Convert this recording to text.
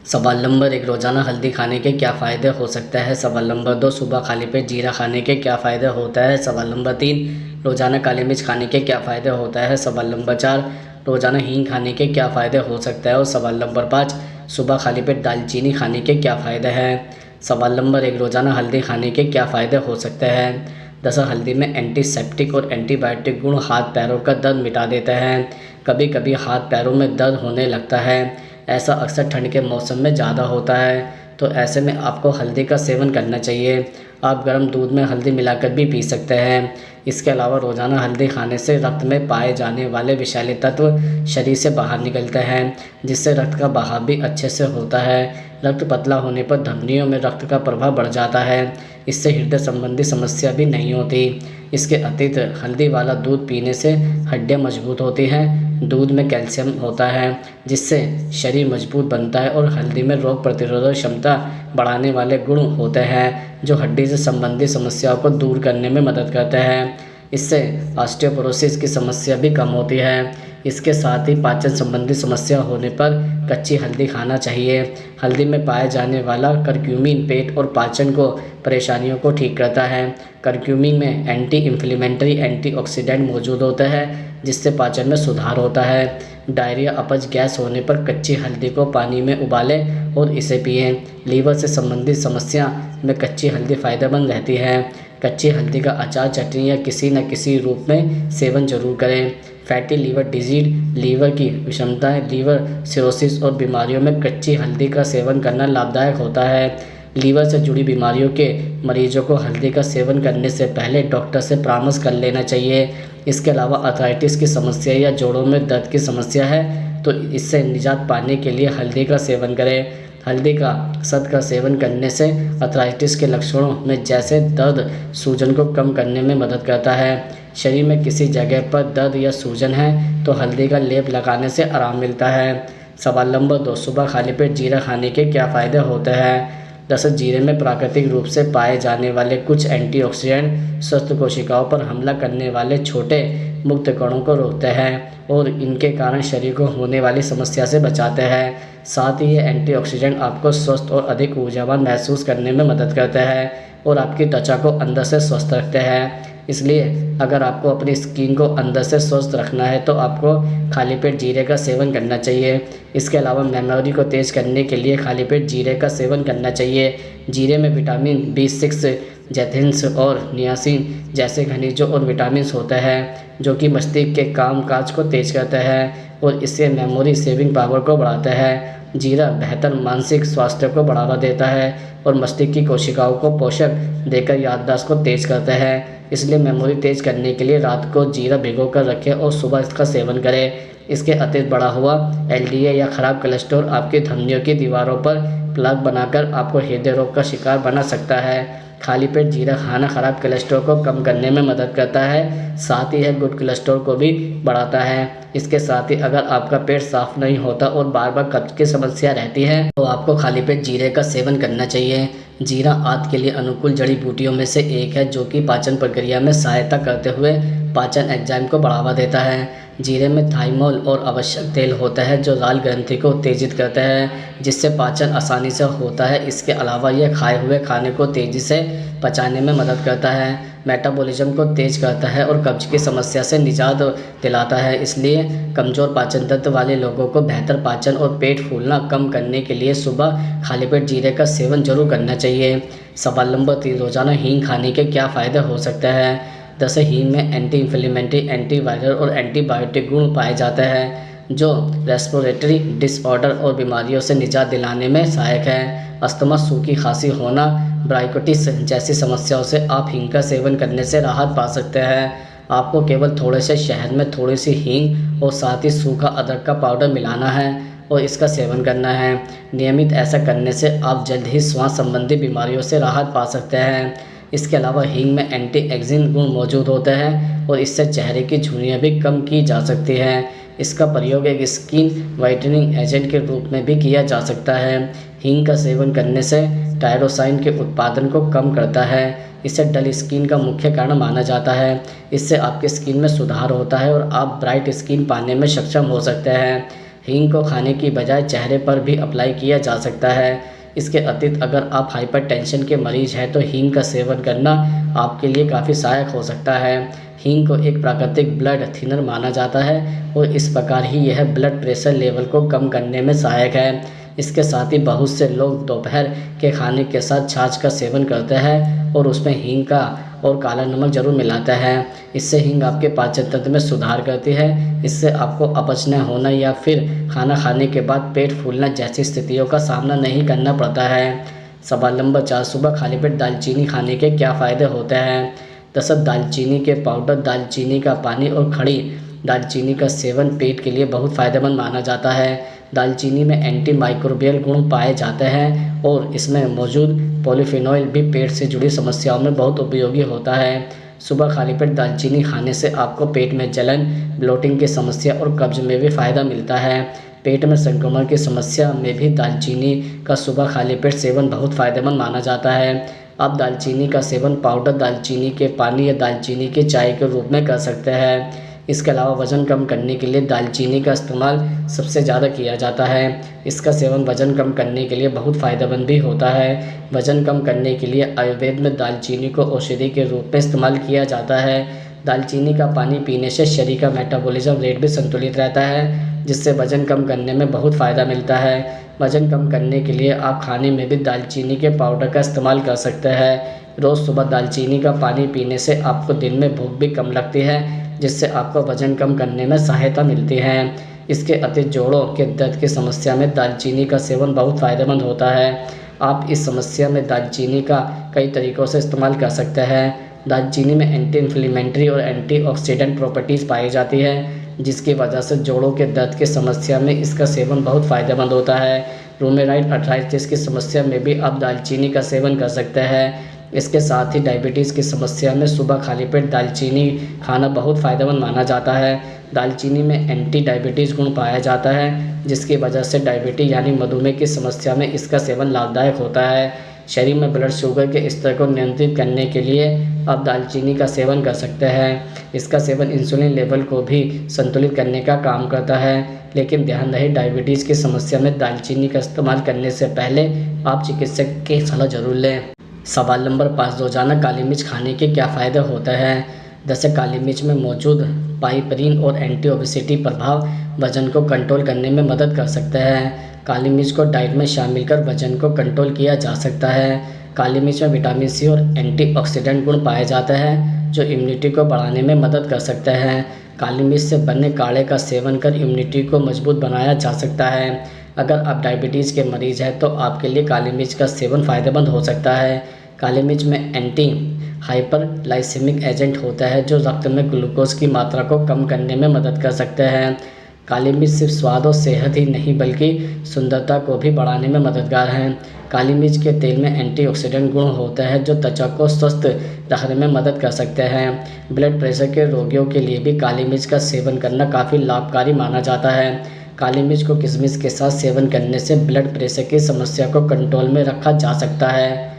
सवाल नंबर 1, रोज़ाना हल्दी खाने के क्या फ़ायदे हो सकते हैं। सवाल नंबर 2, सुबह खाली पेट जीरा खाने के क्या फ़ायदे होता है। सवाल नंबर 3, रोज़ाना काली मिर्च खाने के क्या फ़ायदे होता है। सवाल नंबर 4, रोज़ाना हींग खाने के क्या फ़ायदे हो सकते हैं। और सवाल नंबर 5, सुबह खाली पेट दालचीनी खाने के क्या फ़ायदे हैं। सवाल नंबर 1, रोज़ाना हल्दी खाने के क्या फ़ायदे हो सकते हैं। दरअसल हल्दी में एंटीसेप्टिक और एंटीबायोटिक गुण हाथ पैरों का दर्द मिटा देते हैं। कभी कभी हाथ पैरों में दर्द होने लगता है। ऐसा अक्सर ठंड के मौसम में ज़्यादा होता है, तो ऐसे में आपको हल्दी का सेवन करना चाहिए। आप गर्म दूध में हल्दी मिलाकर भी पी सकते हैं। इसके अलावा रोज़ाना हल्दी खाने से रक्त में पाए जाने वाले विषैले तत्व शरीर से बाहर निकलते हैं, जिससे रक्त का बहाव भी अच्छे से होता है। रक्त पतला होने पर धमनियों में रक्त का प्रवाह बढ़ जाता है। इससे हृदय संबंधी समस्या भी नहीं होती। इसके अतिरिक्त हल्दी वाला दूध पीने से हड्डियाँ मजबूत होती हैं। दूध में कैल्शियम होता है, जिससे शरीर मजबूत बनता है। और हल्दी में रोग प्रतिरोधक क्षमता बढ़ाने वाले गुण होते हैं, जो हड्डी से संबंधित समस्याओं को दूर करने में मदद करते हैं। इससे ऑस्टियोपोरोसिस की समस्या भी कम होती है। इसके साथ ही पाचन संबंधी समस्या होने पर कच्ची हल्दी खाना चाहिए। हल्दी में पाया जाने वाला करक्यूमिन पेट और पाचन को परेशानियों को ठीक करता है। करक्यूमिन में एंटी इन्फ्लेमेटरी एंटीऑक्सीडेंट मौजूद होता है, जिससे पाचन में सुधार होता है। डायरिया, अपच, गैस होने पर कच्ची हल्दी को पानी में उबालें और इसे पिएं। लीवर से संबंधित समस्या में कच्ची हल्दी फ़ायदेमंद रहती है। कच्ची हल्दी का अचार, चटनी या किसी न किसी रूप में सेवन जरूर करें। फैटी लीवर डिजीज, लीवर की विषमताएं, लीवर सिरोसिस और बीमारियों में कच्ची हल्दी का सेवन करना लाभदायक होता है। लीवर से जुड़ी बीमारियों के मरीजों को हल्दी का सेवन करने से पहले डॉक्टर से परामर्श कर लेना चाहिए। इसके अलावा अर्थराइटिस की समस्या या जोड़ों में दर्द की समस्या है, तो इससे निजात पाने के लिए हल्दी का सेवन करें। हल्दी का शहद का सेवन करने से अर्थराइटिस के लक्षणों में जैसे दर्द, सूजन को कम करने में मदद करता है। शरीर में किसी जगह पर दर्द या सूजन है तो हल्दी का लेप लगाने से आराम मिलता है। सवाल नंबर 2, सुबह खाली पेट जीरा खाने के क्या फ़ायदे होते हैं। दरअसल जीरे में प्राकृतिक रूप से पाए जाने वाले कुछ एंटीऑक्सीडेंट स्वस्थ कोशिकाओं पर हमला करने वाले छोटे मुक्त कणों को रोकते हैं और इनके कारण शरीर को होने वाली समस्या से बचाते हैं। साथ ही ये एंटीऑक्सीडेंट आपको स्वस्थ और अधिक ऊर्जावान महसूस करने में मदद करते हैं और आपकी त्वचा को अंदर से स्वस्थ रखते हैं। इसलिए अगर आपको अपनी स्किन को अंदर से स्वस्थ रखना है तो आपको खाली पेट जीरे का सेवन करना चाहिए। इसके अलावा मेमोरी को तेज़ करने के लिए खाली पेट जीरे का सेवन करना चाहिए। जीरे में विटामिन B6, जैथिन्स और नियासिन जैसे खनिजों और विटामिन होते हैं, जो कि मस्तिष्क के कामकाज को तेज़ करते हैं और इससे मेमोरी सेविंग पावर को बढ़ाता है। जीरा बेहतर मानसिक स्वास्थ्य को बढ़ावा देता है और मस्तिष्क की कोशिकाओं को पोषक देकर याददाश्त को तेज़ करता है। इसलिए मेमोरी तेज़ करने के लिए रात को जीरा भिगो कर रखें और सुबह इसका सेवन करें। इसके अतिरिक्त बढ़ा हुआ LDL या ख़राब कोलेस्ट्रॉल आपकी धमनियों की दीवारों पर प्लग बनाकर आपको हृदय रोग का शिकार बना सकता है। खाली पेट जीरा खाना ख़राब कोलेस्ट्रॉल को कम करने में मदद करता है, साथ ही यह गुड कोलेस्ट्रॉल को भी बढ़ाता है। इसके साथ ही अगर आपका पेट साफ नहीं होता और बार बार कब्ज की समस्या रहती है तो आपको खाली पेट जीरे का सेवन करना चाहिए। जीरा आंत के लिए अनुकूल जड़ी बूटियों में से एक है, जो कि पाचन प्रक्रिया में सहायता करते हुए पाचन एंजाइम को बढ़ावा देता है। जीरे में थाइमोल और आवश्यक तेल होता है, जो लाल ग्रंथि को उत्तेजित करता है, जिससे पाचन आसानी से होता है। इसके अलावा यह खाए हुए खाने को तेज़ी से पचाने में मदद करता है, मेटाबॉलिज्म को तेज़ करता है और कब्ज की समस्या से निजात दिलाता है। इसलिए कमज़ोर पाचन तंत्र वाले लोगों को बेहतर पाचन और पेट फूलना कम करने के लिए सुबह खाली पेट जीरे का सेवन जरूर करना चाहिए। सवाल नंबर 3, रोज़ाना हींग खाने के क्या फ़ायदे हो सकते हैं। दरअसल हींग में एंटी इन्फ्लेमेटरी, एंटीवायरल और एंटीबायोटिक गुण पाए जाते हैं, जो रेस्पिरेटरी डिसऑर्डर और बीमारियों से निजात दिलाने में सहायक है। अस्थमा, सूखी खांसी होना, ब्राइकोटिस जैसी समस्याओं से आप हींग का सेवन करने से राहत पा सकते हैं। आपको केवल थोड़े से शहद में थोड़ी सी हींग और साथ ही सूखा अदरक का पाउडर मिलाना है और इसका सेवन करना है। नियमित ऐसा करने से आप जल्द ही श्वास संबंधी बीमारियों से राहत पा सकते हैं। इसके अलावा हींग में एंटी एजिंग गुण मौजूद होते हैं और इससे चेहरे की झुर्रियाँ भी कम की जा सकती हैं। इसका प्रयोग एक स्किन वाइटनिंग एजेंट के रूप में भी किया जा सकता है। हींग का सेवन करने से टायरोसाइन के उत्पादन को कम करता है। इसे डल स्किन का मुख्य कारण माना जाता है। इससे आपकी स्किन में सुधार होता है और आप ब्राइट स्किन पाने में सक्षम हो सकते हैं। हींग को खाने की बजाय चेहरे पर भी अप्लाई किया जा सकता है। इसके अतिरिक्त अगर आप हाइपरटेंशन के मरीज हैं तो हींग का सेवन करना आपके लिए काफ़ी सहायक हो सकता है। हींग को एक प्राकृतिक ब्लड थिनर माना जाता है और इस प्रकार ही यह ब्लड प्रेशर लेवल को कम करने में सहायक है। इसके साथ ही बहुत से लोग दोपहर के खाने के साथ छाछ का सेवन करते हैं और उसमें हींग का और काला नमक जरूर मिलाते हैं। इससे हींग आपके पाचन तंत्र में सुधार करती है। इससे आपको अपच न होना या फिर खाना खाने के बाद पेट फूलना जैसी स्थितियों का सामना नहीं करना पड़ता है। सवाल नंबर 4, सुबह खाली पेट दालचीनी खाने के क्या फ़ायदे होते हैं? दरअसल दालचीनी के पाउडर, दालचीनी का पानी और खड़ी दालचीनी का सेवन पेट के लिए बहुत फ़ायदेमंद माना जाता है। दालचीनी में एंटी माइक्रोबियल गुण पाए जाते हैं और इसमें मौजूद पॉलीफेनॉल भी पेट से जुड़ी समस्याओं में बहुत उपयोगी होता है। सुबह खाली पेट दालचीनी खाने से आपको पेट में जलन, ब्लोटिंग की समस्या और कब्ज में भी फ़ायदा मिलता है। पेट में संक्रमण की समस्या में भी दालचीनी का सुबह खाली पेट सेवन बहुत फ़ायदेमंद माना जाता है। आप दालचीनी का सेवन पाउडर, दालचीनी के पानी या दालचीनी के चाय के रूप में कर सकते हैं। इसके अलावा वज़न कम करने के लिए दालचीनी का इस्तेमाल सबसे ज़्यादा किया जाता है। इसका सेवन वज़न कम करने के लिए बहुत फ़ायदेमंद भी होता है। वज़न कम करने के लिए आयुर्वेद में दालचीनी को औषधि के रूप में इस्तेमाल किया जाता है। दालचीनी का पानी पीने से शरीर का मेटाबॉलिज्म रेट भी संतुलित रहता है, जिससे वज़न कम करने में बहुत फ़ायदा मिलता है। वज़न कम करने के लिए आप खाने में भी दालचीनी के पाउडर का इस्तेमाल कर सकते हैं। रोज़ सुबह दालचीनी का पानी पीने से आपको दिन में भूख भी कम लगती है, जिससे आपको वज़न कम करने में सहायता मिलती है। इसके अतिरिक्त जोड़ों के दर्द की समस्या में दालचीनी का सेवन बहुत फ़ायदेमंद होता है। आप इस समस्या में दालचीनी का कई तरीक़ों से इस्तेमाल कर सकते हैं। दालचीनी में एंटी इन्फ्लेमेटरी और एंटीऑक्सीडेंट प्रॉपर्टीज़ पाई जाती है, जिसकी वजह से जोड़ों के दर्द की समस्या में इसका सेवन बहुत फ़ायदेमंद होता है। रूमेटॉइड अर्थराइटिस की समस्या में भी आप दालचीनी का सेवन कर सकते हैं। इसके साथ ही डायबिटीज़ की समस्या में सुबह खाली पेट दालचीनी खाना बहुत फ़ायदेमंद माना जाता है। दालचीनी में एंटी डायबिटीज़ गुण पाया जाता है, जिसकी वजह से डायबिटीज़ यानी मधुमेह की समस्या में इसका सेवन लाभदायक होता है। शरीर में ब्लड शुगर के स्तर को नियंत्रित करने के लिए आप दालचीनी का सेवन कर सकते हैं। इसका सेवन इंसुलिन लेवल को भी संतुलित करने का काम करता है। लेकिन ध्यान रहे, डायबिटीज़ की समस्या में दालचीनी का इस्तेमाल करने से पहले आप चिकित्सक की सलाह जरूर लें। सवाल नंबर 5, रोज़ाना काली मिर्च खाने के क्या फ़ायदे होते हैं? जैसे काली मिर्च में मौजूद पाइपरीन और एंटी ओबेसिटी प्रभाव वज़न को कंट्रोल करने में मदद कर सकते हैं। काली मिर्च को डाइट में शामिल कर वज़न को कंट्रोल किया जा सकता है। काली मिर्च में विटामिन सी और एंटीऑक्सीडेंट गुण पाए जाते हैं, जो इम्यूनिटी को बढ़ाने में मदद कर सकते हैं। काली मिर्च से बने काढ़े का सेवन कर इम्यूनिटी को मजबूत बनाया जा सकता है। अगर आप डायबिटीज़ के मरीज़ हैं तो आपके लिए काली मिर्च का सेवन फ़ायदेमंद हो सकता है। काली मिर्च में एंटी हाइपरग्लाइसेमिक एजेंट होता है, जो रक्त में ग्लूकोज की मात्रा को कम करने में मदद कर सकते हैं। काली मिर्च सिर्फ स्वाद और सेहत ही नहीं बल्कि सुंदरता को भी बढ़ाने में मददगार हैं। काली मिर्च के तेल में एंटीऑक्सीडेंट गुण होता है, जो त्वचा को स्वस्थ रखने में मदद कर सकते हैं। ब्लड प्रेशर के रोगियों के लिए भी काली मिर्च का सेवन करना काफ़ी लाभकारी माना जाता है। काली मिर्च को किशमिश के साथ सेवन करने से ब्लड प्रेशर की समस्या को कंट्रोल में रखा जा सकता है।